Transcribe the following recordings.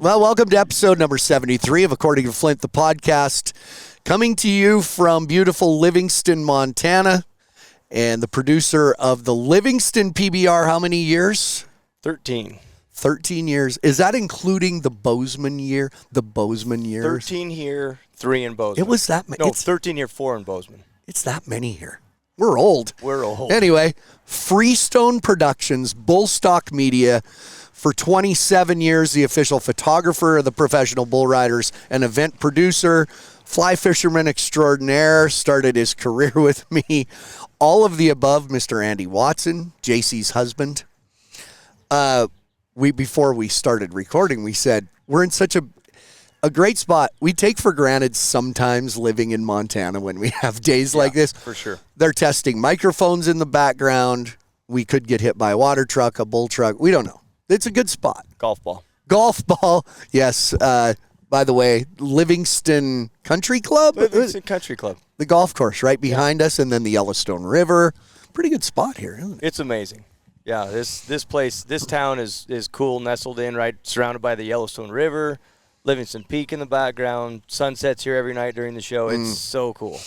Well, welcome to episode number 73 of According to Flint, the podcast, coming to you from beautiful Livingston, Montana, and the producer of the Livingston PBR, how many years? 13. 13 years. Is that including the Bozeman year? The Bozeman years? 13 here, 3 in Bozeman. It was that many. No, 13 here, 4 in Bozeman. It's that many here. We're old. We're old. Anyway, Freestone Productions, Bullstock Media, for 27 years, the official photographer of the professional bull riders and event producer, fly fisherman extraordinaire, started his career with me. All of the above, Mr. Andy Watson, JC's husband. Before we started recording, we said, we're in such a great spot. We take for granted sometimes living in Montana when we have days like this. For sure. They're testing microphones in the background. We could get hit by a water truck, a bull truck. We don't know. It's a good spot. Golf ball. Golf ball, yes. By the way, Livingston Country Club? Livingston Country Club. The golf course right behind us, and then the Yellowstone River. Pretty good spot here, isn't it? It's amazing. Yeah, this place, this town is cool, nestled in, right, surrounded by the Yellowstone River, Livingston Peak in the background, sunsets here every night during the show. It's so cool.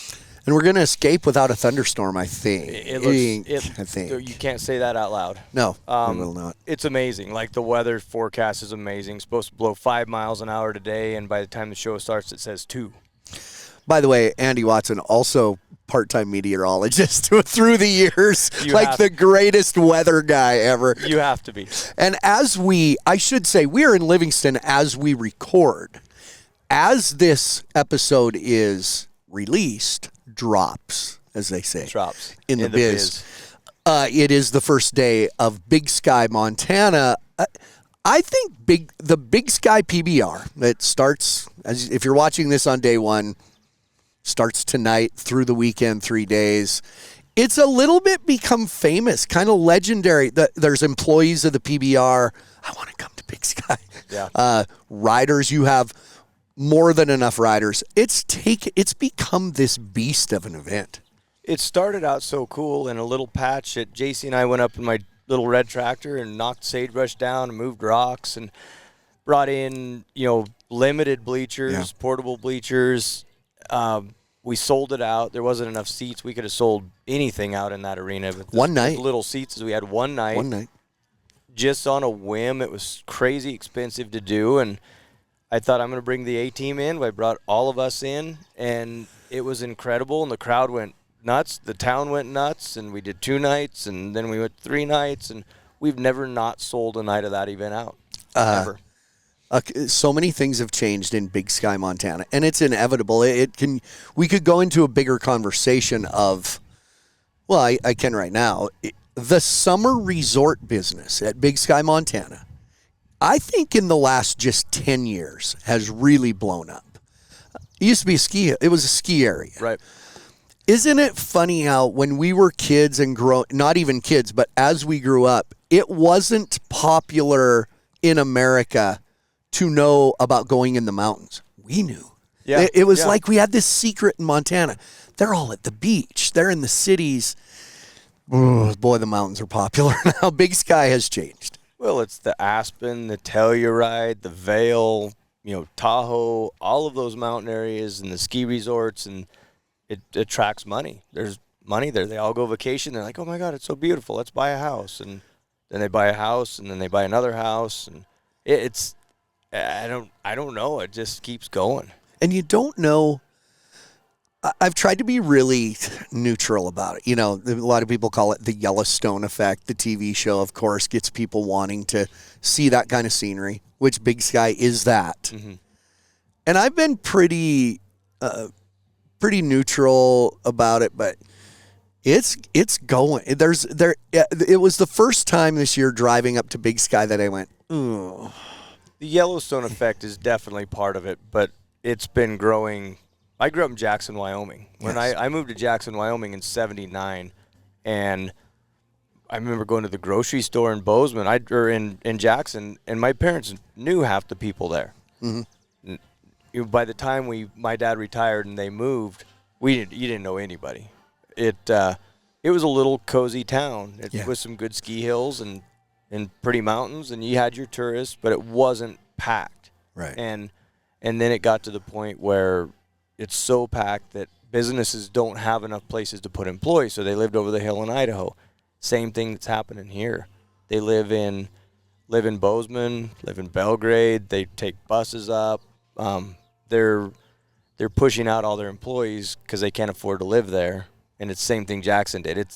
And we're going to escape without a thunderstorm, I think. I think. You can't say that out loud. No, we will not. It's amazing. Like, the weather forecast is amazing. It's supposed to blow 5 miles an hour today, and by the time the show starts, it says 2. By the way, Andy Watson, also part-time meteorologist through the years, like the greatest weather guy ever. You have to be. And I should say, we are in Livingston as we record. As this episode is released, drops, as they say. Drops. In the biz. It is the first day of Big Sky, Montana. I think the Big Sky PBR that starts, if you're watching this on day one, starts tonight through the weekend, 3 days. It's a little bit become famous, kind of legendary. There's employees of the PBR. I want to come to Big Sky. Yeah. Riders, you have more than enough riders. It's become this beast of an event. It started out so cool in a little patch that JC and I went up in my little red tractor and knocked sagebrush down and moved rocks and brought in, limited bleachers, portable bleachers. We sold it out. There wasn't enough seats. We could have sold anything out in that arena. But one night. Little seats we had one night. One night. Just on a whim. It was crazy expensive to do, and I thought, I'm going to bring the A-team in. I brought all of us in, and it was incredible, and the crowd went nuts. The town went nuts, and we did 2 nights, and then we went 3 nights, and we've never not sold a night of that event out, ever. So many things have changed in Big Sky, Montana, and it's inevitable. We could go into a bigger conversation of, well, I can right now, the summer resort business at Big Sky, Montana. I think in the last just 10 years has really blown up. It used to be it was a ski area. Right. Isn't it funny how when we were kids and not even kids, but as we grew up, it wasn't popular in America to know about going in the mountains. We knew. Yeah. It was like we had this secret in Montana. They're all at the beach. They're in the cities. Oh, boy, the mountains are popular now. Big Sky has changed. Well, it's the Aspen, the Telluride, the Vail, Tahoe, all of those mountain areas and the ski resorts, and it attracts money. There's money there. They all go vacation. They're like, oh, my God, it's so beautiful. Let's buy a house. And then they buy a house, and then they buy another house. And it's I don't know. It just keeps going. And you don't know. I've tried to be really neutral about it. A lot of people call it the Yellowstone effect. The TV show, of course, gets people wanting to see that kind of scenery, which Big Sky is that. Mm-hmm. And I've been pretty neutral about it, but it's going. It was the first time this year driving up to Big Sky that I went, ooh. The Yellowstone effect is definitely part of it, but it's been growing. I grew up in Jackson, Wyoming. When I moved to Jackson, Wyoming in 79, and I remember going to the grocery store in Bozeman, in Jackson, and my parents knew half the people there. Mm-hmm. By the time my dad retired and they moved, you didn't know anybody. It was a little cozy town with some good ski hills and pretty mountains, and you had your tourists, but it wasn't packed. Right. And then it got to the point where it's so packed that businesses don't have enough places to put employees, so they lived over the hill in Idaho. Same thing that's happening here. They live in Bozeman, live in Belgrade. They take buses up. They're pushing out all their employees because they can't afford to live there. And it's the same thing Jackson did.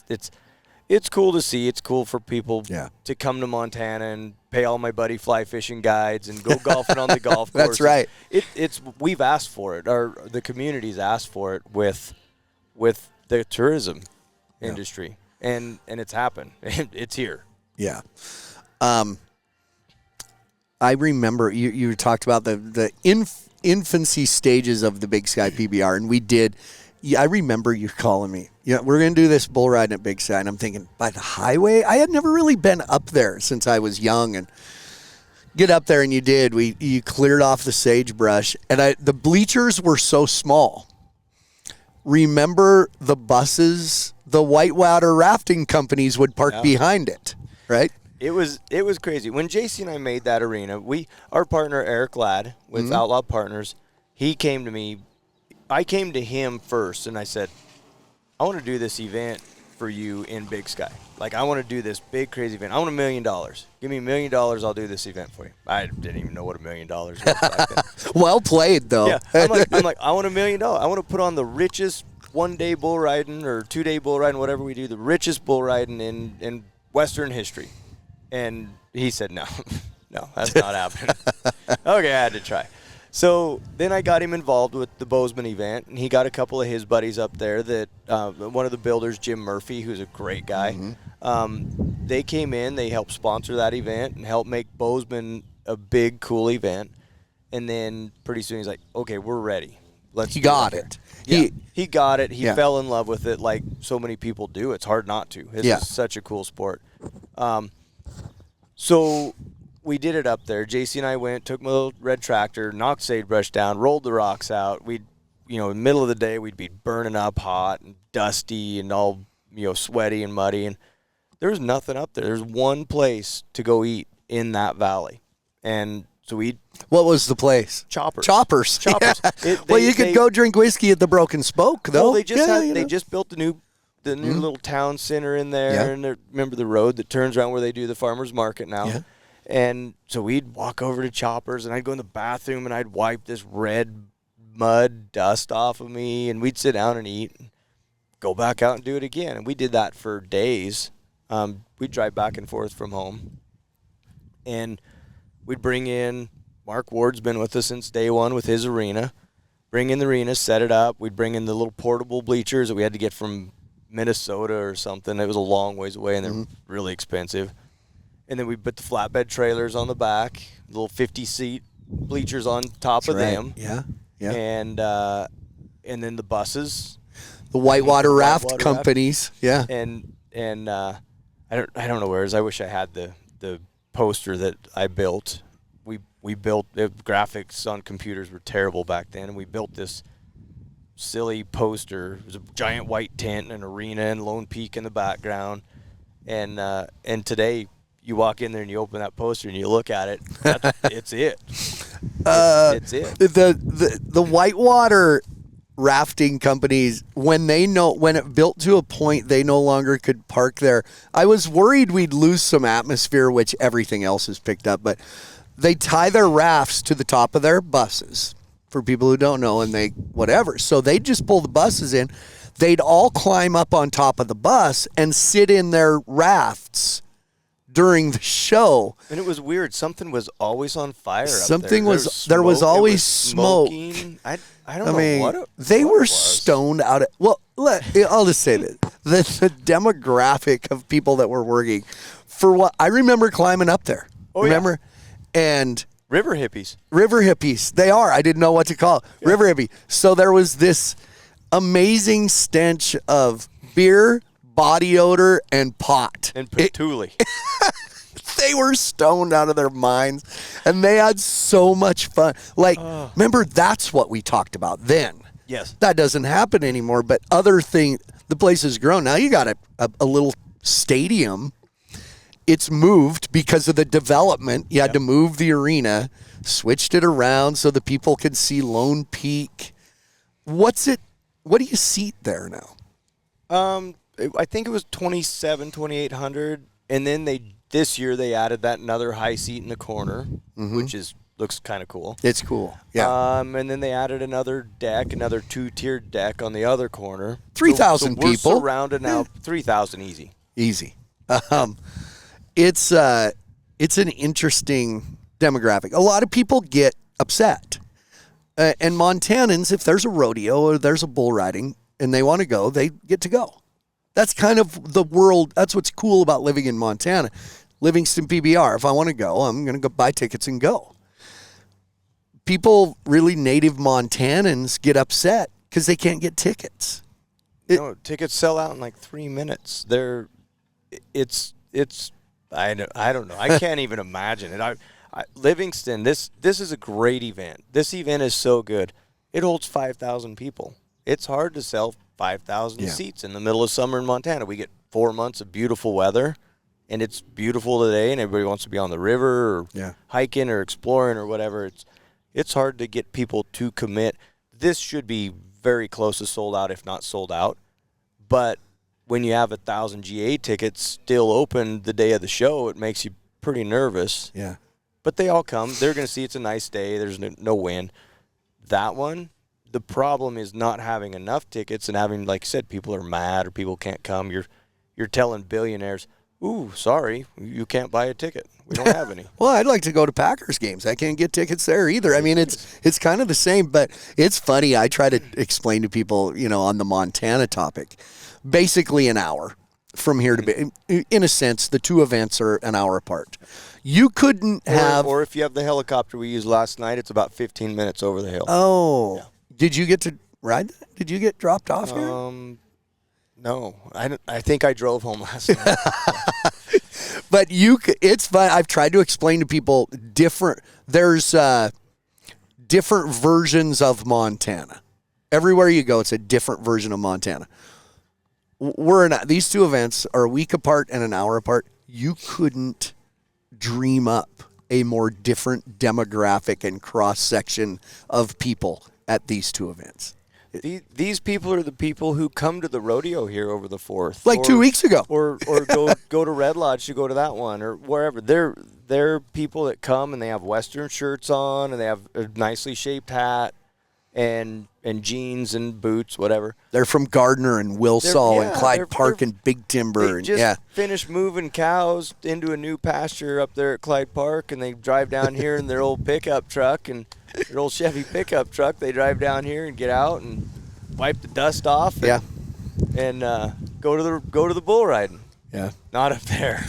It's cool to see. It's cool for people to come to Montana and pay all my buddy fly fishing guides and go golfing on the golf course. That's right. We've asked for it. The community's asked for it with the tourism industry, and it's happened. It's here. Yeah. I remember you talked about the infancy stages of the Big Sky PBR, and we did. I remember you calling me. Yeah, we're going to do this bull riding at Big Sky, and I'm thinking, by the highway? I had never really been up there since I was young, and get up there, and you did. You cleared off the sagebrush, and the bleachers were so small. Remember the buses, the whitewater rafting companies would park behind it, right? It was crazy. When JC and I made that arena, our partner Eric Ladd with Outlaw Partners, he came to me. I came to him first, and I said, I want to do this event for you in Big Sky. Like, I want to do this big, crazy event. I want $1 million. Give me $1 million, I'll do this event for you. I didn't even know what $1 million was back then. Well played, though. Yeah, I'm like, I want $1 million. I want to put on the richest one-day bull riding or two-day bull riding, whatever we do, the richest bull riding in Western history. And he said, no, that's not happening. Okay, I had to try. So then I got him involved with the Bozeman event, and he got a couple of his buddies up there that one of the builders, Jim Murphy, who's a great guy. They came in, they helped sponsor that event and helped make Bozeman a big, cool event. And then pretty soon he's like, okay, we're ready. He got it. Yeah, he got it. He fell in love with it like so many people do. It's hard not to. This is such a cool sport. So we did it up there. JC and I went, took my little red tractor, knocked sagebrush down, rolled the rocks out. In the middle of the day, we'd be burning up hot and dusty and all, sweaty and muddy. And there was nothing up there. There's one place to go eat in that valley. And so what was the place? Choppers. Yeah. You could go drink whiskey at the Broken Spoke, though. Well, they just built the new little town center in there. And remember the road that turns around where they do the farmer's market now. Yeah. And so we'd walk over to Choppers, and I'd go in the bathroom, and I'd wipe this red mud dust off of me, and we'd sit down and eat, and go back out and do it again. And we did that for days. We'd drive back and forth from home. And we'd bring in, Mark Ward's been with us since day one with his arena. Bring in the arena, set it up. We'd bring in the little portable bleachers that we had to get from Minnesota or something. It was a long ways away, and they're really expensive. And then we put the flatbed trailers on the back, little 50-seat bleachers on top of them. Yeah. And then the buses, the whitewater raft companies. Yeah. And I don't know where it is. I wish I had the poster that I built. We built graphics on computers were terrible back then, and we built this silly poster. It was a giant white tent and an arena and Lone Peak in the background. And today, you walk in there and you open that poster and you look at it. It's it. It's it. The whitewater rafting companies, when it built to a point they no longer could park there, I was worried we'd lose some atmosphere, which everything else has picked up. But they tie their rafts to the top of their buses, for people who don't know, and they whatever. So they'd just pull the buses in. They'd all climb up on top of the bus and sit in their rafts during the show. And it was weird. Something was always on fire Something up there was always smoke. I don't know what they were stoned out of. Well, I'll just say this. The demographic of people that were working for what I remember climbing up there. Remember? And River hippies. They are. I didn't know what to call it. Yeah. River hippie. So there was this amazing stench of beer, body odor, and pot. And patchouli. They were stoned out of their minds, and they had so much fun. Remember, that's what we talked about then. Yes. That doesn't happen anymore, but the place has grown. Now you got a little stadium. It's moved because of the development. You had to move the arena. switched it around so the people can see Lone Peak. What do you seat there now? I think it was 2,800, and then this year they added that another high seat in the corner, which looks kind of cool. It's cool, yeah. And then they added another 2-tiered deck on the other corner. 3,000 so we're people. surrounded now, 3,000 easy. Easy. It's an interesting demographic. A lot of people get upset. And Montanans, if there's a rodeo or there's a bull riding and they want to go, they get to go. That's kind of the world. That's what's cool about living in Montana. Livingston PBR. If I want to go, I'm going to go buy tickets and go. People, really native Montanans, get upset because they can't get tickets. Tickets sell out in like 3 minutes. It's I don't know. I can't even imagine it. Livingston, this is a great event. This event is so good. It holds 5,000 people. It's hard to sell 5,000 seats in the middle of summer in Montana. We get 4 months of beautiful weather, and it's beautiful today, and everybody wants to be on the river or hiking or exploring or whatever. It's hard to get people to commit. This should be very close to sold out, if not sold out. But when you have 1,000 GA tickets still open the day of the show, it makes you pretty nervous. Yeah. But they all come. They're going to see it's a nice day. There's no wind. That one, the problem is not having enough tickets and having, like I said, people are mad or people can't come. You're telling billionaires, ooh, sorry, you can't buy a ticket. We don't have any. Well, I'd like to go to Packers games. I can't get tickets there either. I mean, it's kind of the same, but it's funny. I try to explain to people, on the Montana topic, basically an hour from here to, in a sense, the two events are an hour apart. You couldn't have... Or if you have the helicopter we used last night, it's about 15 minutes over the hill. Oh. Yeah. Did you get to ride that? Did you get dropped off here? No. I think I drove home last night. But it's fun. I've tried to explain to people there's different versions of Montana. Everywhere you go, it's a different version of Montana. These two events are a week apart and an hour apart. You couldn't dream up a more different demographic and cross-section of people at these two events. These people are the people who come to the rodeo here over the 4th. Like 2 weeks ago. Or go to Red Lodge to go to that one or wherever. They're people that come and they have Western shirts on and they have a nicely shaped hat and jeans and boots, whatever. They're from Gardner and Wilsall and Clyde Park and Big Timber. They just finished moving cows into a new pasture up there at Clyde Park, and they drive down here in their old pickup truck and their old Chevy pickup truck. They drive down here and get out and wipe the dust off. And go to the bull riding. Yeah, not up there.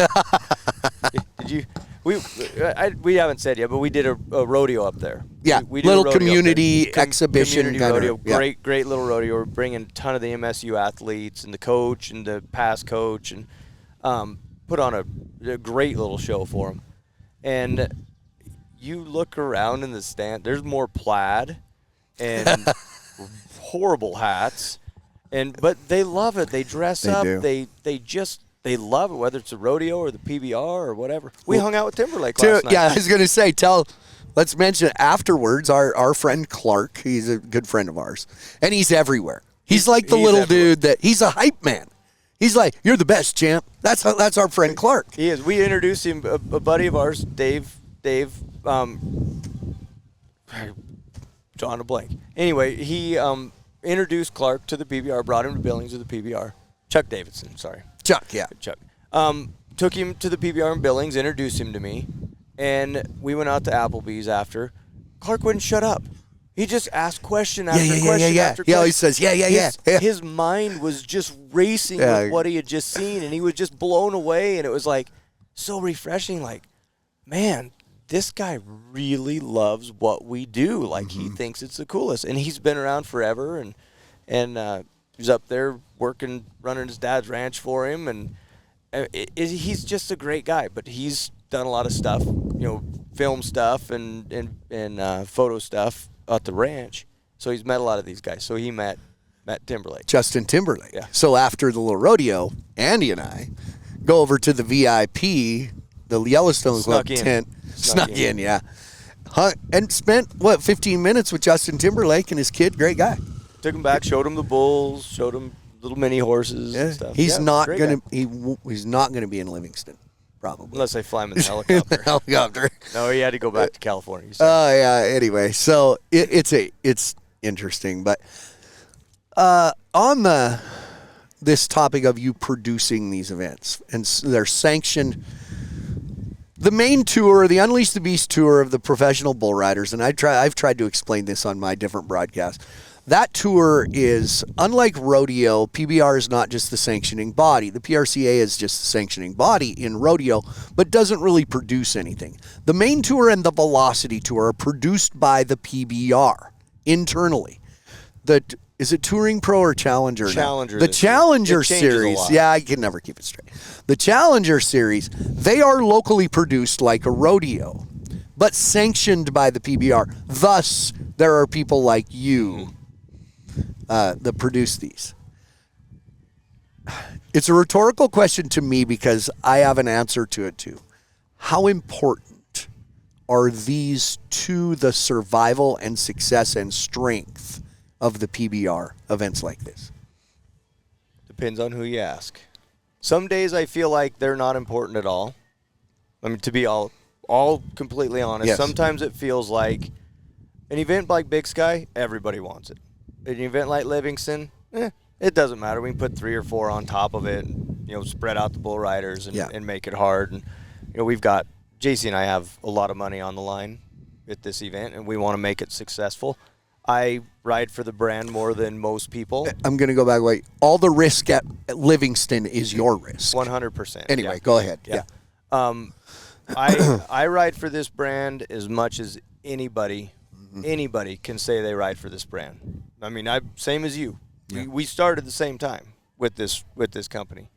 Did you? We haven't said yet, but we did a rodeo up there. Yeah, we little community exhibition. Community rodeo. Great little rodeo. We're bringing a ton of the MSU athletes and the coach and the past coach and put on a great little show for them. And you look around in the stand, there's more plaid and horrible hats. But they love it. They dress up. Do. They love it, whether it's a rodeo or the PBR or whatever. We hung out with Timberlake last night. Yeah, I was going to say, let's mention afterwards, our friend Clark, he's a good friend of ours, and he's everywhere. He's like the little dude he's a hype man. He's like, you're the best, champ. That's our friend Clark. He is. We introduced him, a buddy of ours, Dave, John a blank. Anyway, he introduced Clark to the PBR, brought him to Billings with the PBR. Chuck Davidson, sorry. Chuck, yeah. Chuck. Took him to the PBR in Billings, introduced him to me, and we went out to Applebee's after. Clark wouldn't shut up. He just asked question after question after question. He always says, yeah. His mind was just racing with what he had just seen, and he was just blown away, and it was like so refreshing. Like, man, this guy really loves what we do. Like, he thinks it's the coolest, and he's been around forever, and he's up there working, running his dad's ranch for him, and he's just a great guy. But he's done a lot of stuff, film stuff and photo stuff at the ranch. So he's met a lot of these guys. So he met Timberlake. Justin Timberlake. Yeah. So after the little rodeo, Andy and I go over to the VIP, the Yellowstone Club tent. Snuck in, yeah. And spent, 15 minutes with Justin Timberlake and his kid. Great guy. Took him back, showed him the bulls, showed him little mini horses and stuff. He's not going to he's not going to be in Livingston, probably. Unless they fly him in the helicopter. Helicopter. No, he had to go back to California. Oh, yeah. Anyway, so it's interesting. But on this topic of you producing these events, and they're sanctioned. The main tour, the Unleash the Beast tour of the professional bull riders, and I've tried to explain this on my different broadcasts. That tour is, unlike rodeo, PBR is not just the sanctioning body. The PRCA is just the sanctioning body in rodeo, but doesn't really produce anything. The main tour and the Velocity tour are produced by the PBR internally. Is it Touring Pro or Challenger? Challenger. The Challenger Series. Yeah, I can never keep it straight. The Challenger Series, they are locally produced like a rodeo, but sanctioned by the PBR. Thus, there are people like you that produce these. It's a rhetorical question to me because I have an answer to it too. How important are these to the survival and success and strength of the PBR events like this? Depends on who you ask. Some days I feel like they're not important at all. I mean, to be all completely honest, yes. Sometimes it feels like an event like Big Sky, everybody wants it. An event like Livingston, it doesn't matter. We can put 3 or 4 on top of it, and, spread out the bull riders and make it hard. And we've got JC and I have a lot of money on the line at this event, and we want to make it successful. I ride for the brand more than most people. I'm going to go back. Wait, all the risk at Livingston is your risk. 100%. Anyway, go ahead. Yeah. I ride for this brand as much as anybody can say they ride for this brand. I mean, same as you. Yeah. We started at the same time with this company.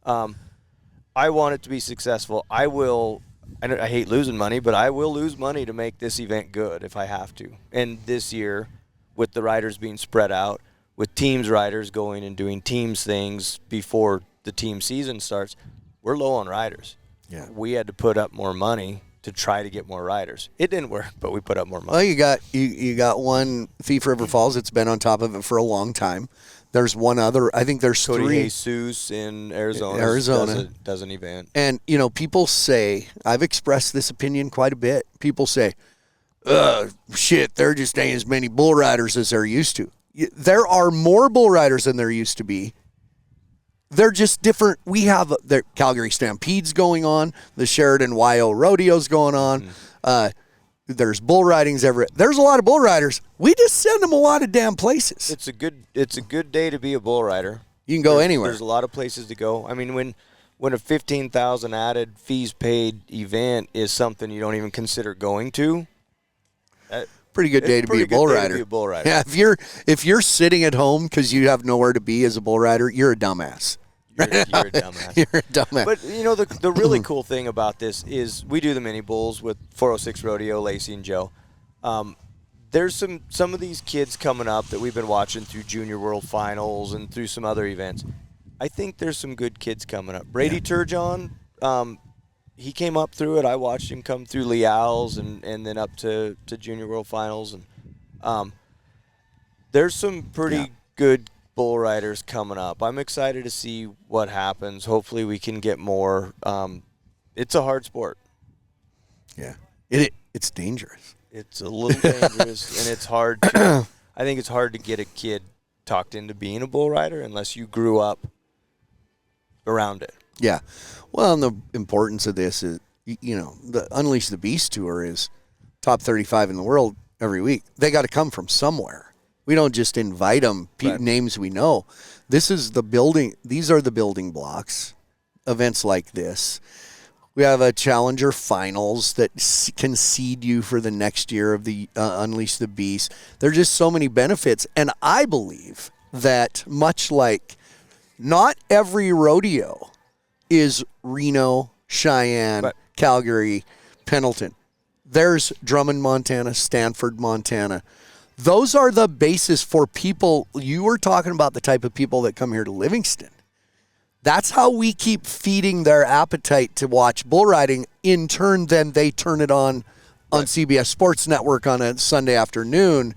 I want it to be successful. I hate losing money, but I will lose money to make this event good if I have to. And this year, with the riders being spread out, with teams riders going and doing teams things before the team season starts, we're low on riders. Yeah. We had to put up more money to try to get more riders. It didn't work, but we put up more money. Well, you got one, Thief River Falls, that's been on top of it for a long time. There's one other. I think there's Cody 3. Jesus in Arizona does an event. And, people say, I've expressed this opinion quite a bit. People say, shit, there just ain't as many bull riders as there used to. There are more bull riders than there used to be. They're just different. We have the Calgary Stampede's going on. The Sheridan YO Rodeo's going on. There's bull ridings everywhere. There's a lot of bull riders. We just send them a lot of damn places. It's a good day to be a bull rider. You can go anywhere. There's a lot of places to go. I mean, when a 15,000 added fees paid event is something you don't even consider going to. Pretty good day to be a bull rider. Yeah, if you're sitting at home because you have nowhere to be as a bull rider, you're a dumbass. You're a dumbass. You're a dumbass. But the really cool thing about this is we do the mini bulls with 406 Rodeo, Lacey and Joe. There's some of these kids coming up that we've been watching through Junior World Finals and through some other events. I think there's some good kids coming up. Brady Turgeon, he came up through it. I watched him come through Leal's and then up to Junior World Finals. And there's some pretty good bull riders coming up. I'm excited to see what happens. Hopefully we can get more. It's a hard sport. Yeah. It's dangerous. It's a little dangerous, and it's hard to – I think it's hard to get a kid talked into being a bull rider unless you grew up around it. Yeah. Well, and the importance of this is, the Unleash the Beast tour is top 35 in the world every week. They got to come from somewhere. We don't just invite them, names we know. This is the building. These are the building blocks, events like this. We have a Challenger Finals that can seed you for the next year of the Unleash the Beast. There are just so many benefits. And I believe that much like not every rodeo is Reno, Cheyenne, Calgary, Pendleton. There's Drummond, Montana, Stanford, Montana. Those are the basis for people. You were talking about the type of people that come here to Livingston. That's how we keep feeding their appetite to watch bull riding. In turn, then they turn it on on CBS Sports Network on a Sunday afternoon.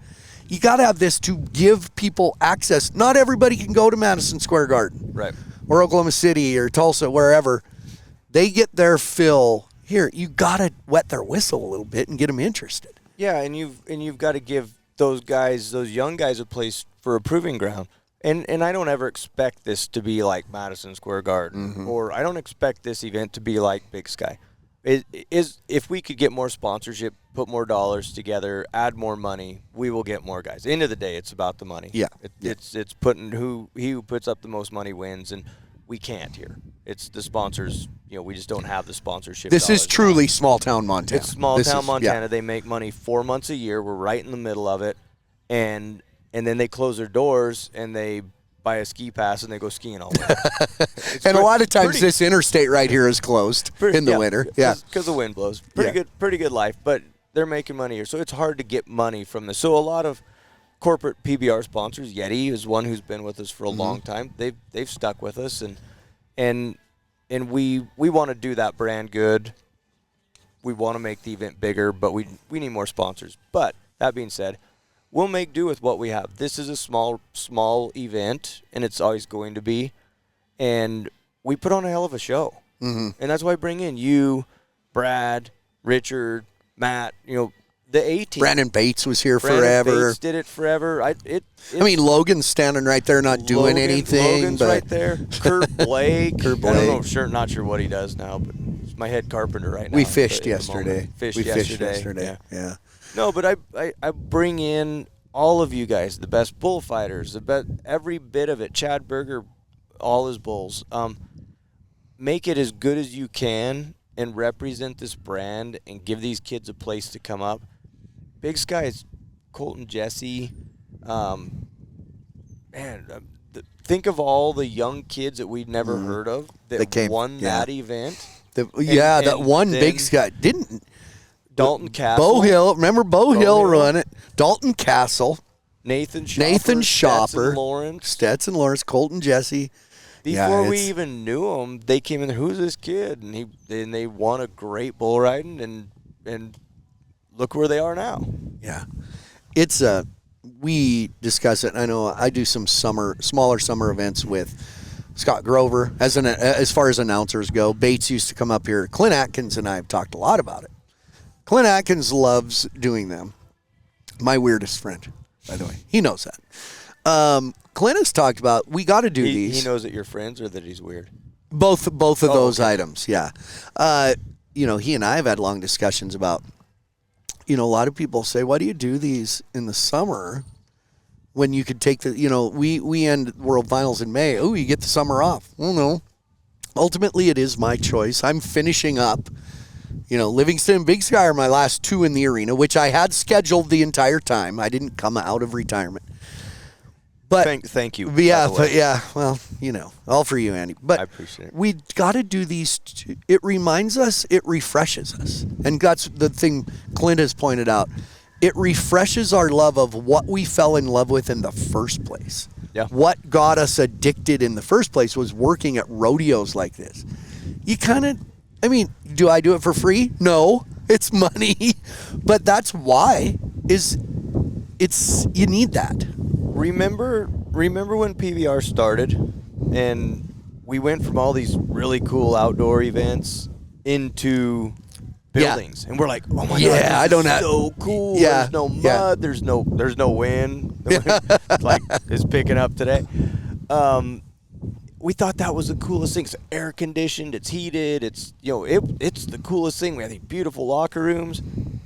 You got to have this to give people access. Not everybody can go to Madison Square Garden, Right, or Oklahoma City or Tulsa, wherever. They get their fill here. You got to wet their whistle a little bit and get them interested. yeah, and you've got to give those young guys, a place for a proving ground. And I don't ever expect this to be like Madison Square Garden, or I don't expect this event to be like Big Sky. It is, if we could get more sponsorship, put more dollars together, add more money, we will get more guys. End of the day, it's about the money. Yeah. It's putting who puts up the most money wins, and we can't here. It's the sponsors. We just don't have the sponsorship. This is dollars. truly small town Montana. It's small town Montana. They make money 4 months a year. We're right in the middle of it, and then they close their doors and they buy a ski pass and they go skiing all winter. And a lot of times this interstate right here is closed in the winter. Yeah, because the wind blows. Pretty good life, but they're making money here, so it's hard to get money from this. So a lot of corporate PBR sponsors, Yeti is one who's been with us for a long time. They've stuck with us, and we want to do that brand good. We want to make the event bigger, but we need more sponsors. But that being said, we'll make do with what we have. This is a small event, and it's always going to be. And we put on a hell of a show. And that's why I bring in you, Brad, Richard, Matt, the A-team. Brandon Bates was here forever. Bates did it forever. I mean, Logan's standing right there not doing anything. Logan's but right there. Kurt Blake. Kurt Blake. I don't know, not sure what he does now, but he's my head carpenter right now. We fished yesterday. Fished yesterday. Yeah. No, but I bring in all of you guys, the best bullfighters, every bit of it. Chad Berger, all his bulls. Make it as good as you can and represent this brand and give these kids a place to come up. Big Sky is Colton Jesse. Think of all the young kids that we'd never heard of that won that event. That one Big Sky didn't. Dalton Castle. Bo Hill. Remember Bo Hill run it. Dalton Castle. Nathan Shopper. Stetson Lawrence. Colton Jesse. Before we even knew him, they came in there, who's this kid? And they won a great bull riding, and look where they are now. Yeah. It's we discuss it. I know I do some smaller summer events with Scott Grover as far as announcers go. Bates used to come up here. Clint Atkins and I have talked a lot about it. Clint Atkins loves doing them. My weirdest friend, by the way. He knows that. Clint has talked about, we got to do these. He knows that you're friends or that he's weird? Both of those items, yeah. He and I have had long discussions about, a lot of people say, why do you do these in the summer when you could take we end World Finals in May. Oh, you get the summer off. Well, no. Ultimately, it is my choice. I'm finishing up. Livingston and Big Sky are my last two in the arena, which I had scheduled the entire time. I didn't come out of retirement. But thank you. All for you, Andy. But I appreciate it. We got to do these. It reminds us, it refreshes us. And that's the thing Clint has pointed out. It refreshes our love of what we fell in love with in the first place. Yeah. What got us addicted in the first place was working at rodeos like this. You do I do it for free? No, it's money. But that's why you need that. Remember when PBR started and we went from all these really cool outdoor events into buildings, and we're like, oh my god, this is so cool. Yeah. There's no mud, there's no wind. Like it's picking up today. We thought that was the coolest thing. It's air conditioned, it's heated, it's the coolest thing. We had these beautiful locker rooms. And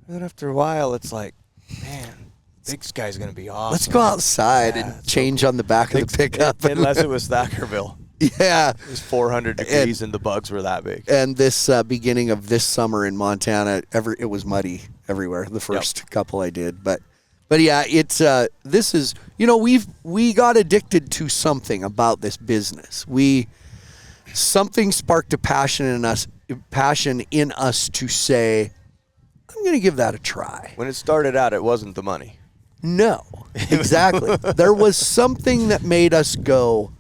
then after a while, it's like, man, Big Sky's going to be awesome. Let's go outside and change on the back of the pickup. Unless it was Thackerville. Yeah. It was 400 degrees and the bugs were that big. And this beginning of this summer in Montana, it was muddy everywhere. The first couple I did. But yeah, it's this is, we got addicted to something about this business. Something sparked a passion in us to say, I'm going to give that a try. When it started out, it wasn't the money. No, exactly. There was something that made us go,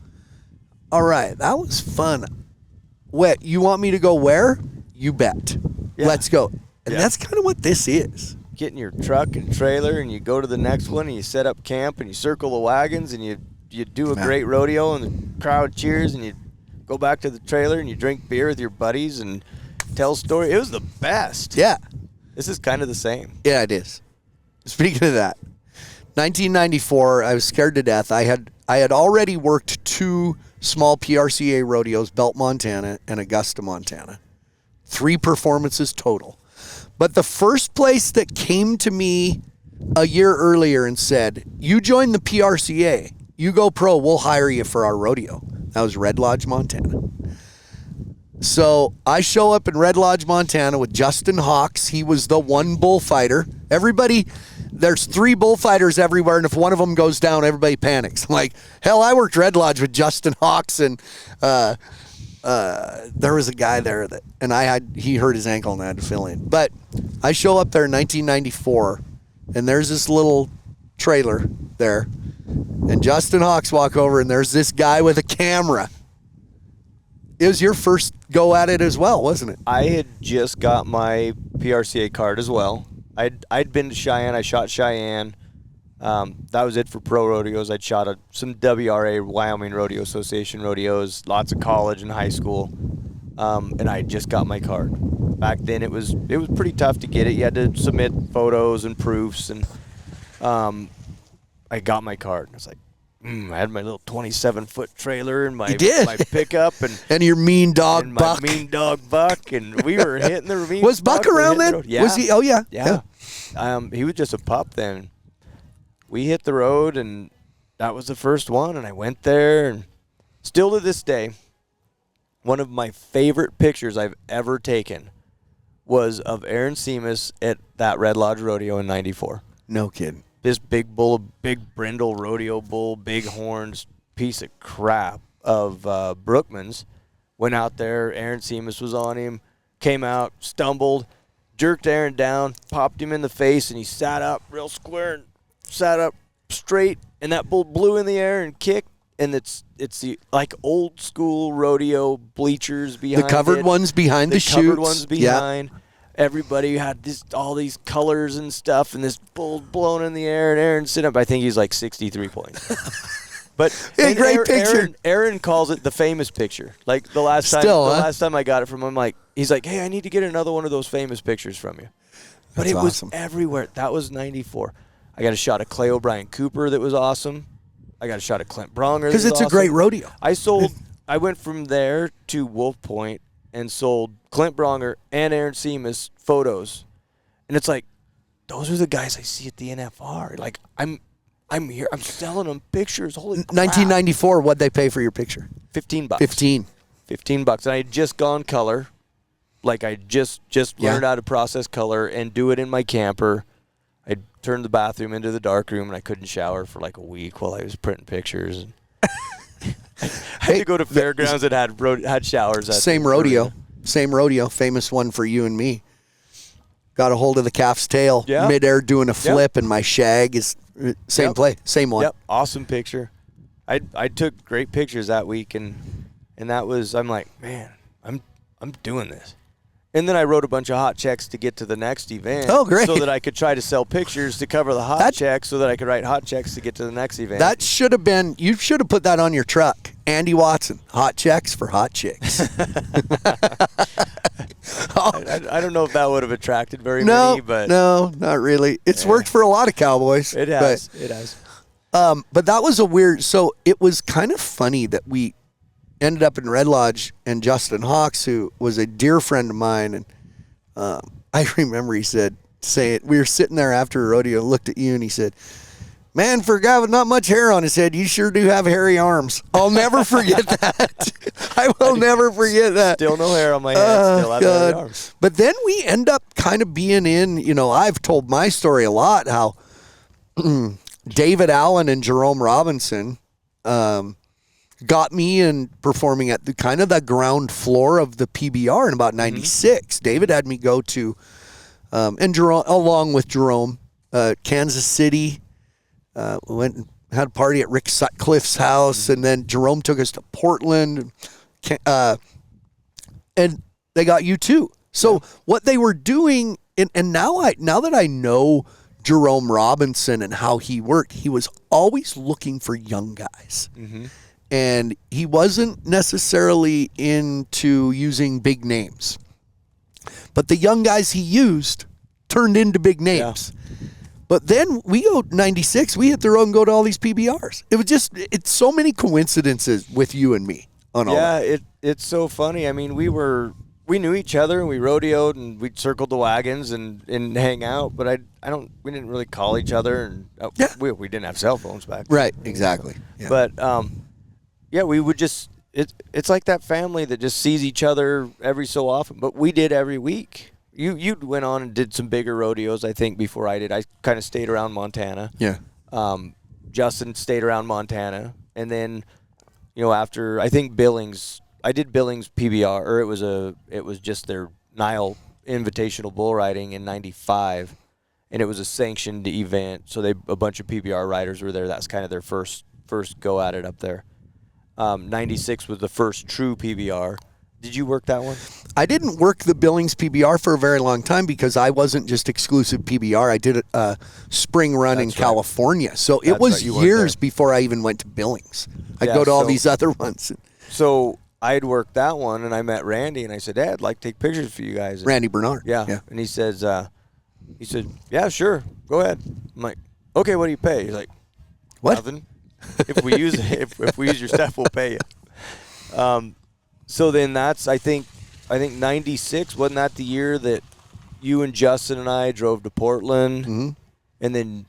all right, that was fun. You want me to go where? You bet. Yeah. Let's go. And that's kind of what this is. Get in your truck and trailer, and you go to the next one, and you set up camp, and you circle the wagons, and you do a great rodeo, and the crowd cheers, and you go back to the trailer, and you drink beer with your buddies and tell stories. It was the best. Yeah. This is kind of the same. Yeah, it is. Speaking of that, 1994, I was scared to death. I had already worked 2 small PRCA rodeos, Belt, Montana, and Augusta, Montana. 3 performances total. But the first place that came to me a year earlier and said, you join the PRCA, you go pro, we'll hire you for our rodeo. That was Red Lodge, Montana. So I show up in Red Lodge, Montana with Justin Hawks. He was the one bullfighter. Everybody, there's 3 bullfighters everywhere, and if one of them goes down, everybody panics. I'm like, hell, I worked Red Lodge with Justin Hawks, and there was a guy there he hurt his ankle and I had to fill in. But I show up there in 1994, and there's this little trailer there, and Justin Hawks walk over, and there's this guy with a camera. It was your first go at it as well, wasn't it? I had just got my PRCA card as well. I'd been to Cheyenne. I shot Cheyenne. That was it for pro rodeos. I'd shot some WRA, Wyoming Rodeo Association rodeos, lots of college and high school, and I just got my card. Back then, it was pretty tough to get it. You had to submit photos and proofs, and I got my card. I was like, I had my little 27-foot trailer and my pickup and your mean dog and Buck. My mean dog Buck, and we were hitting the ravine. Was Buck around then? Yeah. Was he? Oh yeah. Yeah. He was just a pup then. We hit the road, and that was the first one, and I went there, and still to this day, one of my favorite pictures I've ever taken was of Aaron Seamus at that Red Lodge Rodeo in '94. No kidding. This big bull, big brindle rodeo bull, big horns, piece of crap of Brookman's, went out there. Aaron Seamus was on him, came out, stumbled, jerked Aaron down, popped him in the face, and he sat up real square and sat up straight, and that bull blew in the air and kicked, and it's the like old school rodeo bleachers behind the covered ones behind the chutes. The covered ones behind. Yeah. Everybody had all these colors and stuff, and this bull blown in the air, and Aaron sitting up. I think he's like 63 points. But great picture. Aaron calls it the famous picture. Like the last time I got it from him, he's like, hey, I need to get another one of those famous pictures from you. But it was everywhere. That was '94. I got a shot of Clay O'Brien Cooper that was awesome. I got a shot of Clint Bronger because it's awesome. A great rodeo. I went from there to Wolf Point and sold Clint Bronger and Aaron Seamus photos, and it's like, those are the guys I see at the NFR. Like I'm here. I'm selling them pictures. Holy crap. 1994. What'd they pay for your picture? $15. $15. And I had just gone color. Like I just learned how to process color and do it in my camper. I turned the bathroom into the dark room, and I couldn't shower for like a week while I was printing pictures. And I had to go to fairgrounds that had showers. Same rodeo, famous one for you and me. Got a hold of the calf's tail midair doing a flip, and my shag is same play, same one. Yep, awesome picture. I took great pictures that week, and that was, I'm like, man, I'm doing this. And then I wrote a bunch of hot checks to get to the next event. Oh, great. So that I could try to sell pictures to cover the hot checks so that I could write hot checks to get to the next event. That should have been, you should have put that on your truck. Andy Watson, hot checks for hot chicks. I don't know if that would have attracted very many. But no, not really. It's worked for a lot of cowboys. It has. It has. But that was so it was kind of funny that we ended up in Red Lodge, and Justin Hawks, who was a dear friend of mine, and I remember he said, we were sitting there after a rodeo, looked at you, and he said, man, for a guy with not much hair on his head, you sure do have hairy arms. I'll never forget that. I will never forget that. Still no hair on my head, still have hairy arms. But then we end up kind of being in, I've told my story a lot, how David Allen and Jerome Robinson got me in performing at the ground floor of the PBR in about 96. Mm-hmm. David had me go to, and Jerome, along with Jerome, Kansas City, went and had a party at Rick Sutcliffe's house, mm-hmm. and then Jerome took us to Portland, and they got you too. So what they were doing and now that I know Jerome Robinson and how he worked, he was always looking for young guys. Mm-hmm. And he wasn't necessarily into using big names. But the young guys he used turned into big names. Yeah. But then we go 96, we hit the road and go to all these PBRs. It was just, it's so many coincidences with you and me on all that. Yeah, it's so funny. I mean, we knew each other and we rodeoed and we circled the wagons and hang out, but we didn't really call each other, and we didn't have cell phones back then. Right, exactly. Yeah. But yeah, we would just it's like that family that just sees each other every so often, but we did every week. You went on and did some bigger rodeos, I think, before I did. I kind of stayed around Montana. Yeah. Justin stayed around Montana, and then after I think Billings, I did Billings PBR, or it was just their Nile Invitational bull riding in '95, and it was a sanctioned event, so a bunch of PBR riders were there. That's kind of their first go at it up there. 96 was the first true PBR. Did you work that one? I didn't work the Billings PBR for a very long time because I wasn't just exclusive PBR. I did a spring run in California. So it was years before I even went to Billings. I'd go to all these other ones. So I'd worked that one, and I met Randy, and I said, "Hey, I'd like to take pictures for you guys." And Randy Bernard. Yeah. And he said, "Yeah, sure, go ahead." I'm like, "Okay, what do you pay?" He's like, "What? Nothing. If we use if we use your stuff, we'll pay you." So then that's I think 96, wasn't that the year that you and Justin and I drove to Portland, and then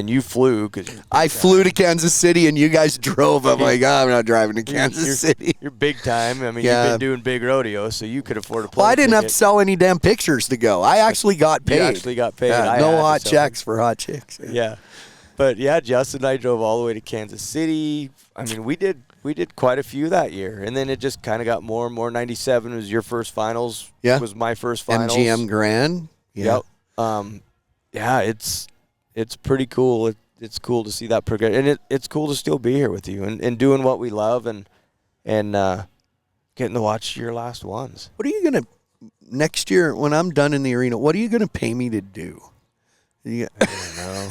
you flew I flew to Kansas City and you guys drove. I'm like, I'm not driving to Kansas City. You're big time. I mean, you've been doing big rodeos, so you could afford a plane. Well, I didn't have to sell any damn pictures to go. I actually got paid. You actually got paid. Yeah, no hot checks for hot chicks. Yeah. But yeah, Justin and I drove all the way to Kansas City. I mean, we did quite a few that year, and then it just kind of got more and more. 97 was your first finals. Yeah, was my first finals. MGM Grand. Yeah. Yep. Yeah, it's pretty cool. It's cool to see that progress, and it's cool to still be here with you and doing what we love and getting to watch your last ones. What are you gonna next year when I'm done in the arena? What are you gonna pay me to do? I don't know.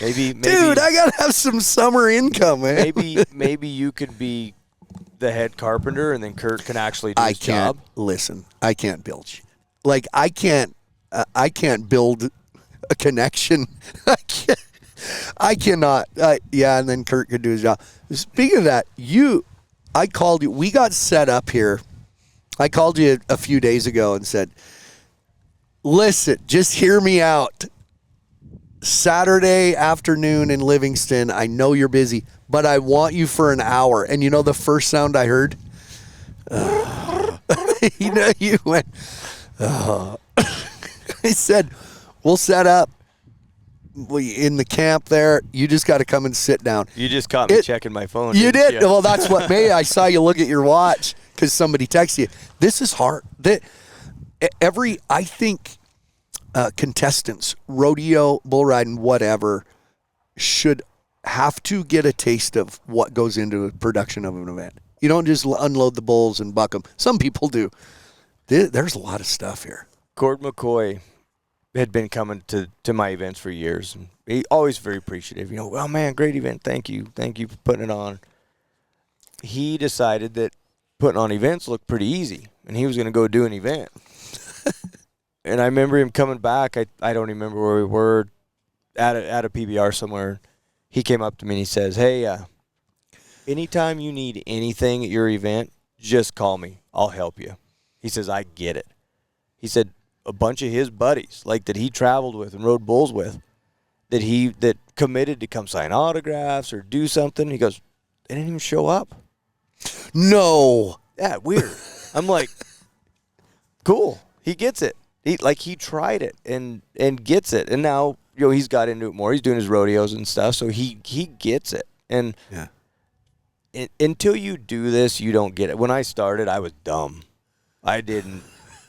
Maybe, dude, I gotta have some summer income, man. Maybe you could be the head carpenter, and then Kurt can actually do his job. Listen, I can't build. Like I can't build a connection. I cannot. Yeah, and then Kurt could do his job. Speaking of that, I called you. We got set up here. I called you a few days ago and said, "Listen, just hear me out. Saturday afternoon in Livingston, I know you're busy, but I want you for an hour." And you know the first sound I heard? You went, I said, "We'll set up in the camp there. You just got to come and sit down." You just caught me checking my phone. You did? You? Well, that's what made I saw you look at your watch because somebody texted you. This is hard. I think contestants, rodeo, bull riding, whatever, should have to get a taste of what goes into a production of an event. You don't just unload the bulls and buck them. Some people do. There's a lot of stuff here. Cord McCoy had been coming to my events for years. And he always very appreciative. "Oh, man, great event. Thank you for putting it on." He decided that putting on events looked pretty easy, and he was going to go do an event. And I remember him coming back. I don't remember where we were, at a PBR somewhere. He came up to me and he says, "Hey, anytime you need anything at your event, just call me. I'll help you." He says, "I get it." He said a bunch of his buddies, like that he traveled with and rode bulls with, that committed to come sign autographs or do something. He goes, they didn't even show up. No. Yeah, weird. I'm like, cool. He gets it. He tried it and gets it. And now, he's got into it more. He's doing his rodeos and stuff, so he gets it. And until you do this, you don't get it. When I started, I was dumb. I didn't.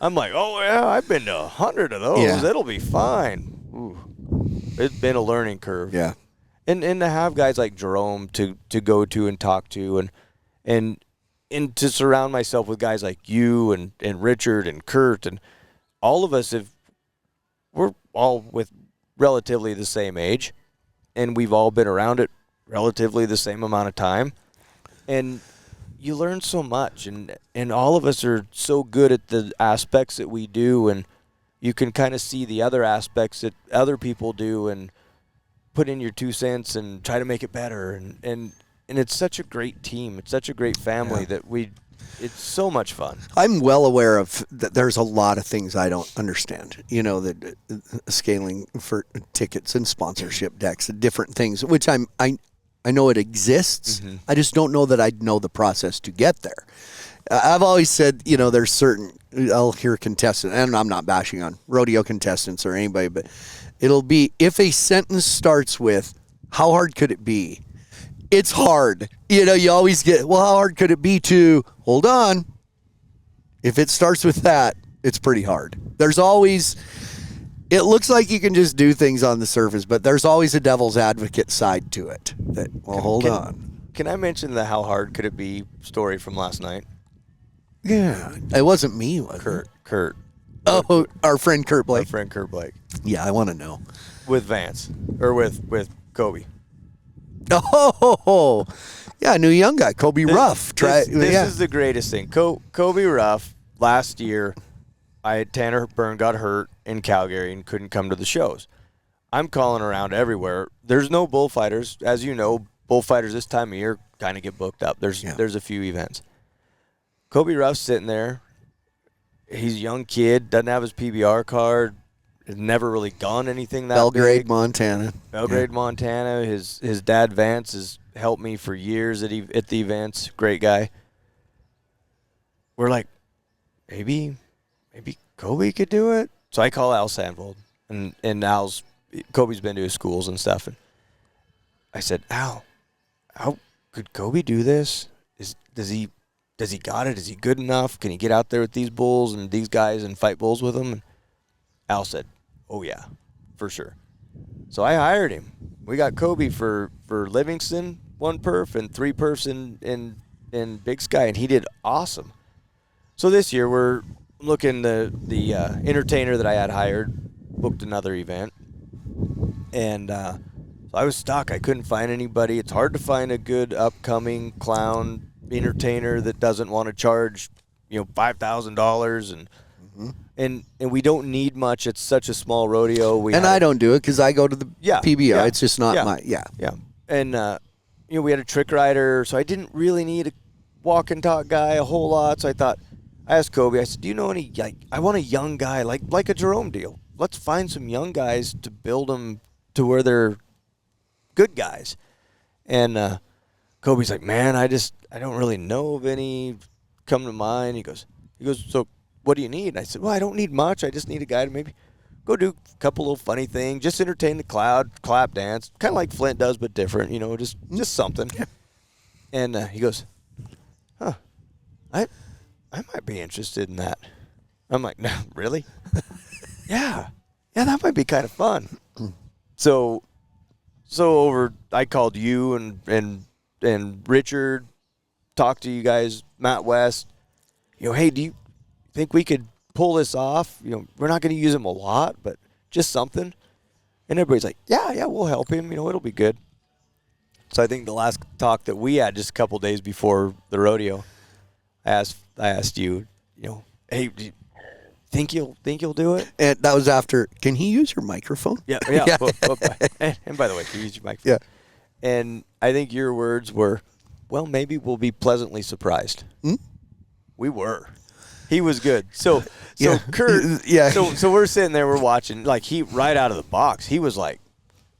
I'm like, oh, yeah, I've been to 100 of those. Yeah. It'll be fine. Ooh. It's been a learning curve. Yeah. And to have guys like Jerome to go to and talk to and to surround myself with guys like you and Richard and Kurt, and all of us have we're all with relatively the same age, and we've all been around it relatively the same amount of time, and you learn so much, and all of us are so good at the aspects that we do, and you can kind of see the other aspects that other people do and put in your 2 cents and try to make it better, and it's such a great team. It's such a great family that it's so much fun. I'm well aware of that. There's a lot of things I don't understand. You know, the scaling for tickets and sponsorship decks and different things, which I know it exists. Mm-hmm. I just don't know that I'd know the process to get there. I've always said, you know, there's certain, I'll hear contestants, and I'm not bashing on rodeo contestants or anybody, but it'll be, if a sentence starts with, how hard could it be? It's hard. You know, you always get, well, how hard could it be to, hold on. If it starts with that, it's pretty hard. There's always, it looks like you can just do things on the surface, but there's always a devil's advocate side to it. That, well, hold on. Can I mention the how hard could it be story from last night? Yeah. It wasn't me, was it? Kurt. Oh, our friend Kurt Blake. Our friend Kurt Blake. Yeah, I want to know. With Vance. Or with Kobe. Oh, yeah, new young guy, Kobe Ruff. This is the greatest thing. Kobe Ruff, last year, Tanner Byrne got hurt in Calgary and couldn't come to the shows. I'm calling around everywhere. There's no bullfighters. As you know, bullfighters this time of year kind of get booked up. There's a few events. Kobe Ruff's sitting there. He's a young kid, doesn't have his PBR card, has never really gone anything that Belgrade, big. Montana. Montana. His dad, Vance, has helped me for years at the events. Great guy. We're like, maybe Kobe could do it. So I call Al Sandvold, and Kobe's been to his schools and stuff. And I said, Al, how could Kobe do this? Does he got it? Is he good enough? Can he get out there with these bulls and these guys and fight bulls with them? And Al said, oh, yeah, for sure. So I hired him. We got Kobe for Livingston, 1 perf, and 3 perfs in Big Sky, and he did awesome. So this year we're looking, the entertainer that I had hired booked another event, and so I was stuck. I couldn't find anybody. It's hard to find a good upcoming clown entertainer that doesn't want to charge, $5,000 and we don't need much. It's such a small rodeo. I don't do it because I go to the PBR. Yeah, it's just not my And we had a trick rider, so I didn't really need a walk and talk guy a whole lot. So I asked Kobe. I said, "Do you know any? I want a young guy like a Jerome deal. Let's find some young guys to build them to where they're good guys." And Kobe's like, "Man, I don't really know of any come to mind." He goes, "So what do you need?" And I said, "Well, I don't need much. I just need a guy to maybe go do a couple little funny things, just entertain the crowd, clap, dance, kind of like Flint does, but different, just something." Yeah. And he goes, "Huh, I might be interested in that." I'm like, "No, really?" Yeah, that might be kind of fun. So I called you and Richard, talked to you guys, Matt West. Hey, do you think we could pull this off? We're not going to use him a lot, but just something. And everybody's like, yeah, we'll help him. It'll be good. So I think the last talk that we had just a couple days before the rodeo, I asked you, hey, do you think you'll do it? And that was after. Can he use your microphone? Yeah. And by the way, can you use your microphone? Yeah. And I think your words were, well, maybe we'll be pleasantly surprised. We were. He was good. So Kurt. Yeah. So we're sitting there, we're watching. He right out of the box, he was like,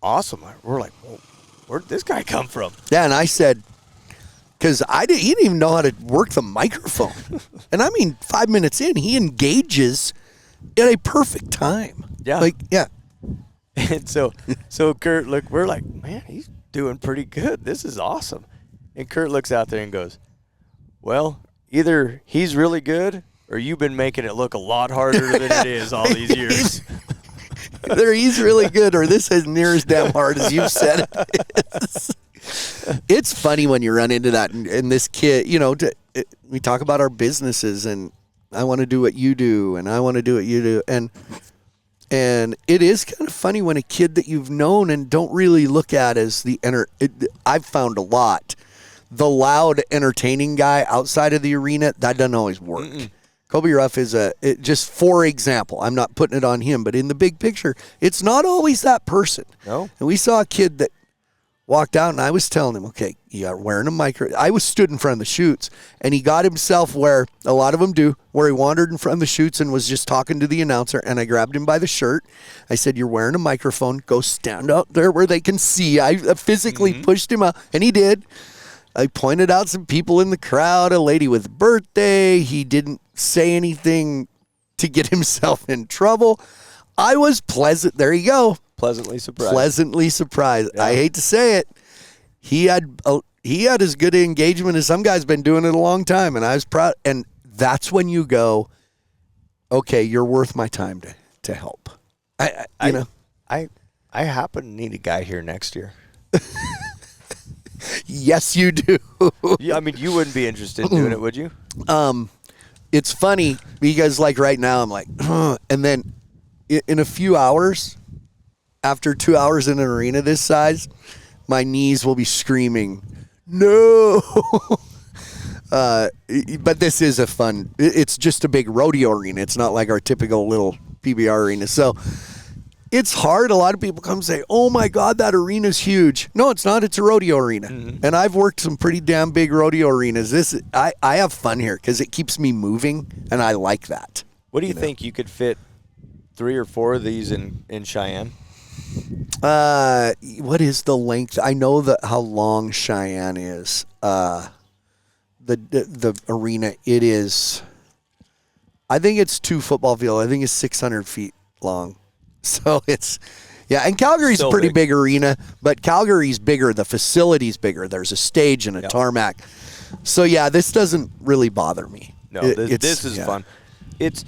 awesome. We're like, well, where'd this guy come from? Yeah, and I said, because he didn't even know how to work the microphone. And I mean, 5 minutes in, he engages at a perfect time. Yeah. Yeah. And so Kurt, look, we're like, man, he's doing pretty good. This is awesome. And Kurt looks out there and goes, well, either he's really good or you've been making it look a lot harder than it is all these years. Either he's really good or this is near as damn hard as you've said it is. It's funny when you run into that. And this kid, we talk about our businesses and I want to do what you do and I want to do what you do. And And it is kind of funny when a kid that you've known and don't really look at as I've found a lot. The loud, entertaining guy outside of the arena, that doesn't always work. Kobe Ruff is just for example, I'm not putting it on him, but in the big picture, it's not always that person. No. And we saw a kid that walked out, and I was telling him, okay, you are wearing a micro. I was stood in front of the chutes, and he got himself where a lot of them do, where he wandered in front of the chutes and was just talking to the announcer, and I grabbed him by the shirt. I said, you're wearing a microphone. Go stand out there where they can see. I physically pushed him out, and he did. I pointed out some people in the crowd, a lady with a birthday. He didn't say anything to get himself in trouble. I was pleasant. There you go. Pleasantly surprised. Pleasantly surprised. Yeah. I hate to say it. He had as good engagement as some guys been doing it a long time, and I was proud. And that's when you go, okay, you're worth my time to help. I happen to need a guy here next year. Yes, you do. Yeah, I mean, you wouldn't be interested in doing it, would you? It's funny because, like, right now I'm like, and then in a few hours, after 2 hours in an arena this size, my knees will be screaming, no. But this is it's just a big rodeo arena. It's not like our typical little PBR arena. So it's hard. A lot of people come and say, oh my God, that arena's huge. No, it's not. It's a rodeo arena. And I've worked some pretty damn big rodeo arenas. I have fun here because it keeps me moving, and I like that. What do you think you could fit 3 or 4 of these in Cheyenne? What is the length? I know how long Cheyenne is. The arena, it is, I think it's 2 football fields. I think it's 600 feet long. So it's, yeah, and Calgary's still a pretty big arena, but Calgary's bigger. The facility's bigger. There's a stage and a tarmac. So, yeah, this doesn't really bother me. No, this is fun. It's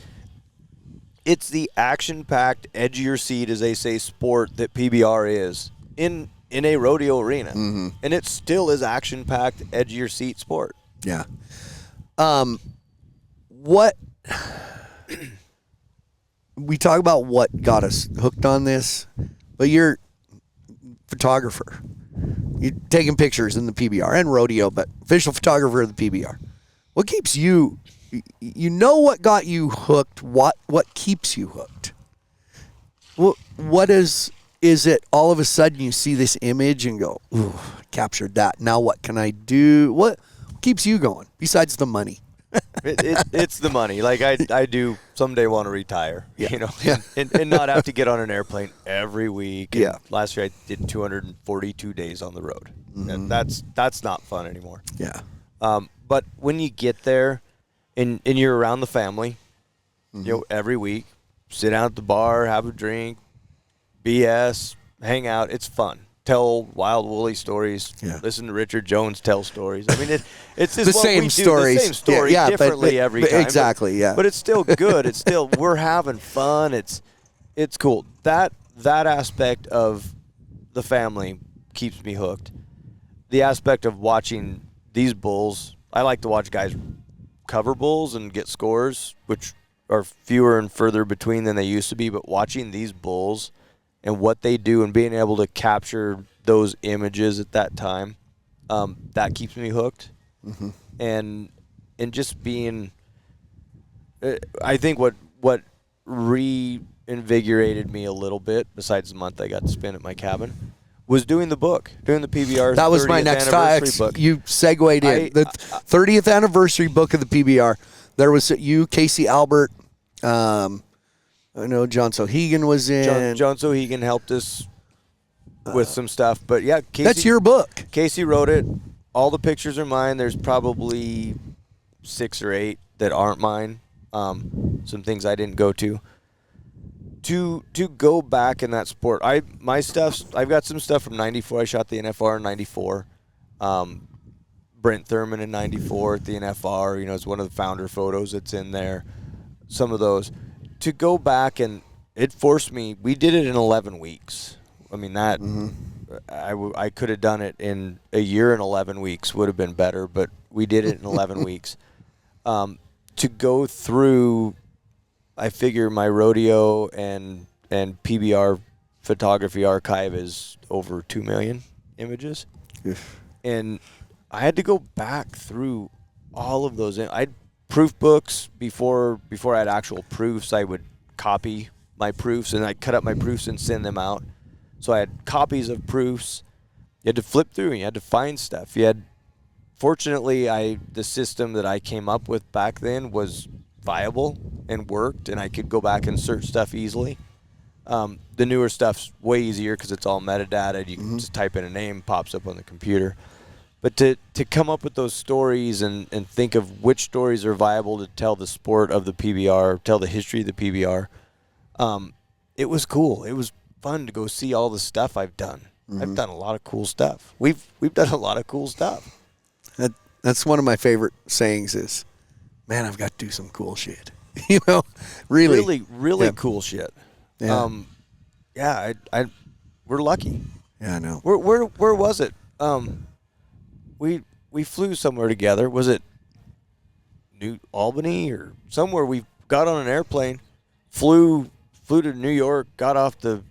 the action-packed, edge of your seat, as they say, sport that PBR is in a rodeo arena. And it still is action-packed, edge of your seat sport. Yeah. What we talk about what got us hooked on this, but you're a photographer. You're taking pictures in the PBR and rodeo, but official photographer of the PBR. What keeps you? You know what got you hooked? What keeps you hooked? What is it? All of a sudden you see this image and go, "Ooh, captured that. Now what can I do?" What keeps you going besides the money? It's the money. Like I do someday want to retire, and not have to get on an airplane every week. And last year I did 242 days on the road, and that's not fun anymore. Yeah. But when you get there, and you're around the family, every week, sit down at the bar, have a drink, BS, hang out. It's fun. Tell wild woolly stories. Yeah. Listen to Richard Jones tell stories. I mean, it's just the same stories. The same story, differently every time. Exactly. But it's still good. It's still we're having fun. It's cool. That aspect of the family keeps me hooked. The aspect of watching these bulls, I like to watch guys cover bulls and get scores, which are fewer and further between than they used to be. But watching these bulls and what they do and being able to capture those images at that time, that keeps me hooked. And just being, I think what reinvigorated me a little bit, besides the month I got to spend at my cabin, was doing the PBR. That was my next book. You segued in. The 30th anniversary book of the PBR. There was you, Casey Albert, I know John Sohegan was in. John Sohegan helped us with some stuff. But, yeah, Casey. That's your book. Casey wrote it. All the pictures are mine. There's probably 6 or 8 that aren't mine. Some things I didn't go to. To go back in that sport, I've got some stuff from 94. I shot the NFR in 94. Brent Thurman in 94 at the NFR, it's one of the founder photos that's in there. Some of those. To go back, and it forced me, we did it in 11 weeks. I mean, that I could have done it in a year and 11 weeks would have been better, but we did it in 11 weeks. To go through, I figure, my rodeo and and PBR photography archive is over 2 million images. And I had to go back through all of those. I had proof books before I had actual proofs. I would copy my proofs, and I'd cut up my proofs and send them out. So I had copies of proofs. You had to flip through, and you had to find stuff. Fortunately, the system that I came up with back then was viable and worked, and I could go back and search stuff easily. The newer stuff's way easier because it's all metadata. You can just type in a name, pops up on the computer. But to come up with those stories and think of which stories are viable to tell the sport of the PBR, tell the history of the PBR, it was cool. It was fun to go see all the stuff I've done. I've done a lot of cool stuff. We've done a lot of cool stuff. That's one of my favorite sayings is, man, I've got to do some cool shit. Really cool shit. Yeah. We're lucky. Yeah, I know. Where was it? We flew somewhere together. Was it New Albany or somewhere? We got on an airplane, flew to New York, got off the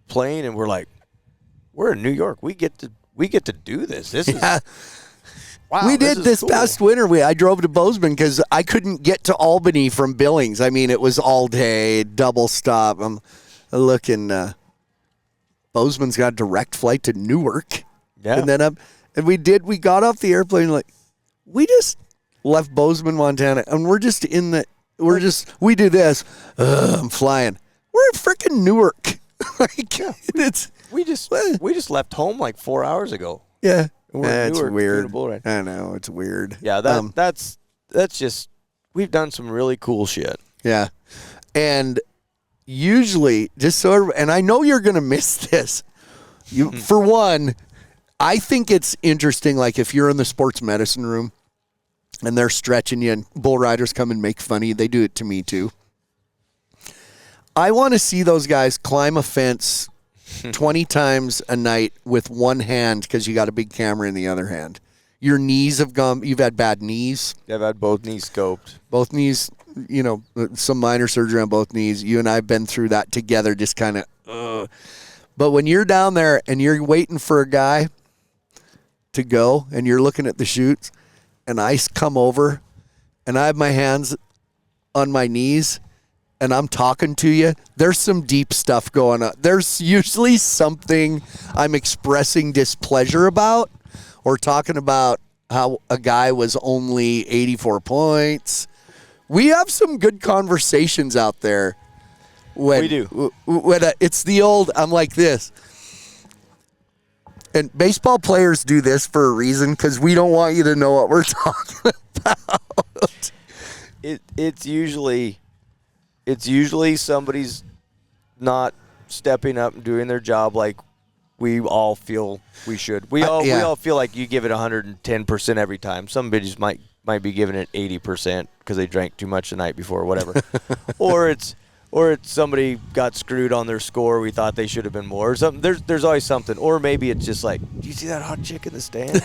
plane, and we're like, we're in New York. We get to do this. This is wow. We did this cool. past winter. I drove to Bozeman because I couldn't get to Albany from Billings. I mean, it was all day, double stop. I'm looking. Bozeman's got a direct flight to Newark. Yeah. And then we got off the airplane we just left Bozeman, Montana, and we do this. I'm flying. We're in freaking Newark. We just left home like 4 hours ago. Yeah. It's weird. I know, it's weird. Yeah, that's just, we've done some really cool shit. Yeah. And usually, and I know you're going to miss this. For one, I think it's interesting, like if you're in the sports medicine room and they're stretching you and bull riders come and make fun of you, they do it to me too. I want to see those guys climb a fence 20 times a night with one hand because you got a big camera in the other hand. Your knees have gone, you've had bad knees. I've had both knees scoped. Both knees, some minor surgery on both knees. You and I have been through that together, just kind of, But when you're down there and you're waiting for a guy to go and you're looking at the chutes and I come over and I have my hands on my knees and I'm talking to you, there's some deep stuff going on. There's usually something I'm expressing displeasure about or talking about how a guy was only 84 points. We have some good conversations out there. We do. When it's the old, I'm like this. And baseball players do this for a reason because we don't want you to know what we're talking about. It's usually somebody's not stepping up and doing their job like we all feel we should. We all feel like you give it 110% every time. Some bitches might be giving it 80% because they drank too much the night before or whatever. or it's somebody got screwed on their score. We thought they should have been more or something. There's always something. Or maybe it's just like, do you see that hot chick in the stands?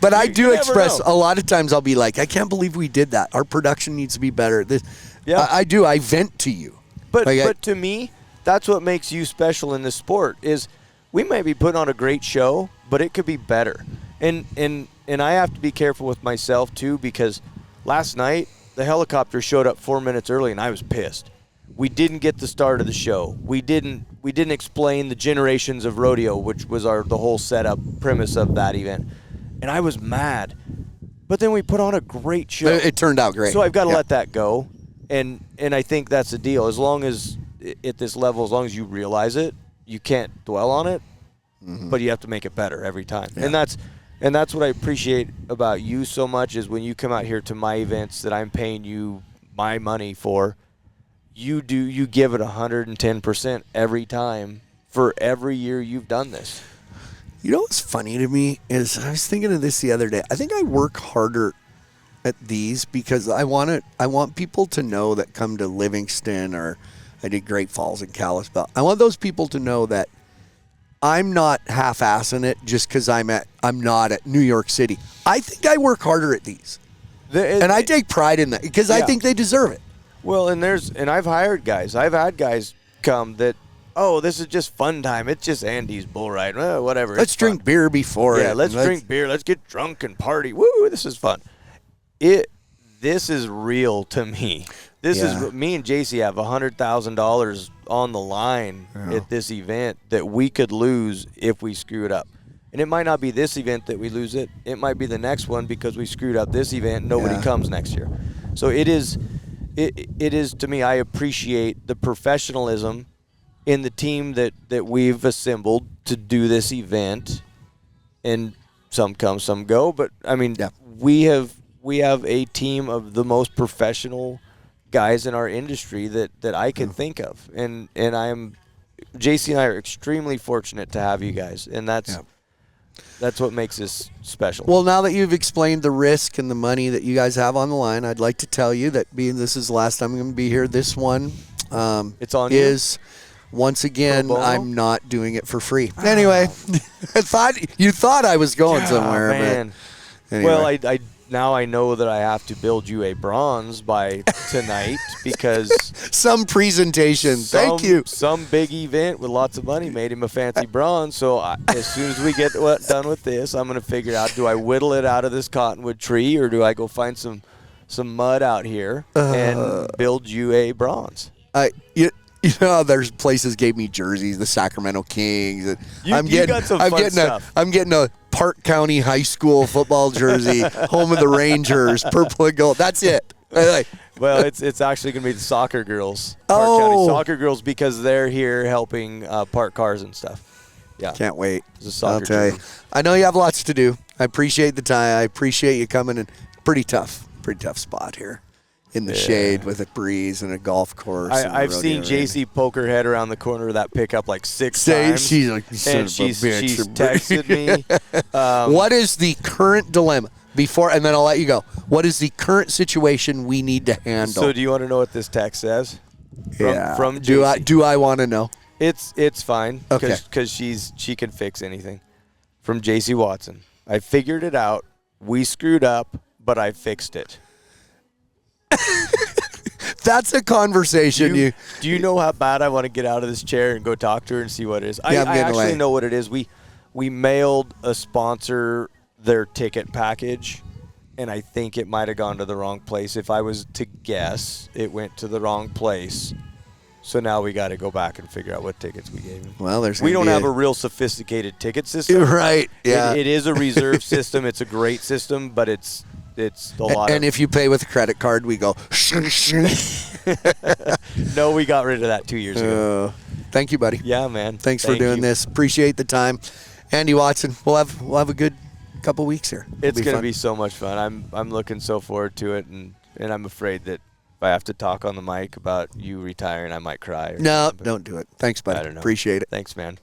But I do express a lot of times. I'll be like, I can't believe we did that. Our production needs to be better. I do. I vent to you. But to me, that's what makes you special in this sport is we might be putting on a great show, but it could be better. And I have to be careful with myself too because last night the helicopter showed up 4 minutes early and I was pissed. We didn't get the start of the show. We didn't explain the generations of rodeo, which was the whole setup premise of that event. And I was mad. But then we put on a great show. It turned out great. So I've got to let that go. And I think that's the deal. As long as at this level, as long as you realize it, you can't dwell on it, but you have to make it better every time. Yeah. And that's what I appreciate about you so much is when you come out here to my events that I'm paying you my money for, you give it 110% every time for every year you've done this. You know what's funny to me is I was thinking of this the other day. I think I work harder at these because I want people to know that come to Livingston or I did Great Falls and Kalispell. I want those people to know that I'm not half-assing it just because I'm not at New York City. I think I work harder at these, and I take pride in that because I think they deserve it. Well, and I've hired guys. I've had guys come that, oh, this is just fun time. It's just Andy's bull ride. Whatever. Let's drink beer before it. Yeah, let's drink beer. Let's get drunk and party. Woo, this is fun. This is real to me. This is me and JC have $100,000 on the line at this event that we could lose if we screw it up. And it might not be this event that we lose it. It might be the next one because we screwed up this event. Nobody comes next year. So it is to me, I appreciate the professionalism in the team that we've assembled to do this event. And some come, some go. But, I mean, we have a team of the most professional guys in our industry that I can think of. And JC and I are extremely fortunate to have you guys. And that's what makes this special. Well, now that you've explained the risk and the money that you guys have on the line, I'd like to tell you that being this is the last time I'm going to be here, this one it's on is once again, I'm not doing it for free. Anyway, you thought I was going somewhere. Man. But anyway. Well, now I know that I have to build you a bronze by tonight because some presentation. Thank you. Some big event with lots of money made him a fancy bronze. So as soon as we get done with this, I'm going to figure out, do I whittle it out of this cottonwood tree or do I go find some mud out here and build you a bronze? You know, there's places gave me jerseys, the Sacramento Kings. I'm getting a Park County High School football jersey, home of the Rangers, purple and gold. That's it. Well, it's actually going to be the soccer girls, Park County soccer girls, because they're here helping park cars and stuff. Yeah, can't wait. I'll tell you. I know you have lots to do. I appreciate the time. I appreciate you coming in. Pretty tough spot here. In the shade with a breeze and a golf course. I've seen JC poke her head around the corner of that pickup like six times. She's like, and she's texted me. What is the current dilemma? And then I'll let you go. What is the current situation we need to handle? So do you want to know what this text says? From JC? Do I want to know? It's fine. Okay. Because she can fix anything. From JC Watson. I figured it out. We screwed up, but I fixed it. That's a conversation. Do you know how bad I want to get out of this chair and go talk to her and see what it is? I actually know what it is. We mailed a sponsor their ticket package, and I think it might have gone to the wrong place. If I was to guess, it went to the wrong place. So now we got to go back and figure out what tickets we gave him. Well, we don't have a real sophisticated ticket system. Right, yeah. It is a reserve system. It's a great system, but it's a lot. And if you pay with a credit card, we go. No, we got rid of that 2 years ago. Thank you, buddy. Yeah, man. Thanks for doing this. Appreciate the time, Andy Watson. We'll have a good couple weeks here. It's going to be so much fun. I'm looking so forward to it, and I'm afraid that if I have to talk on the mic about you retiring, I might cry. No, don't do it. Thanks, buddy. I don't know. Appreciate it. Thanks, man.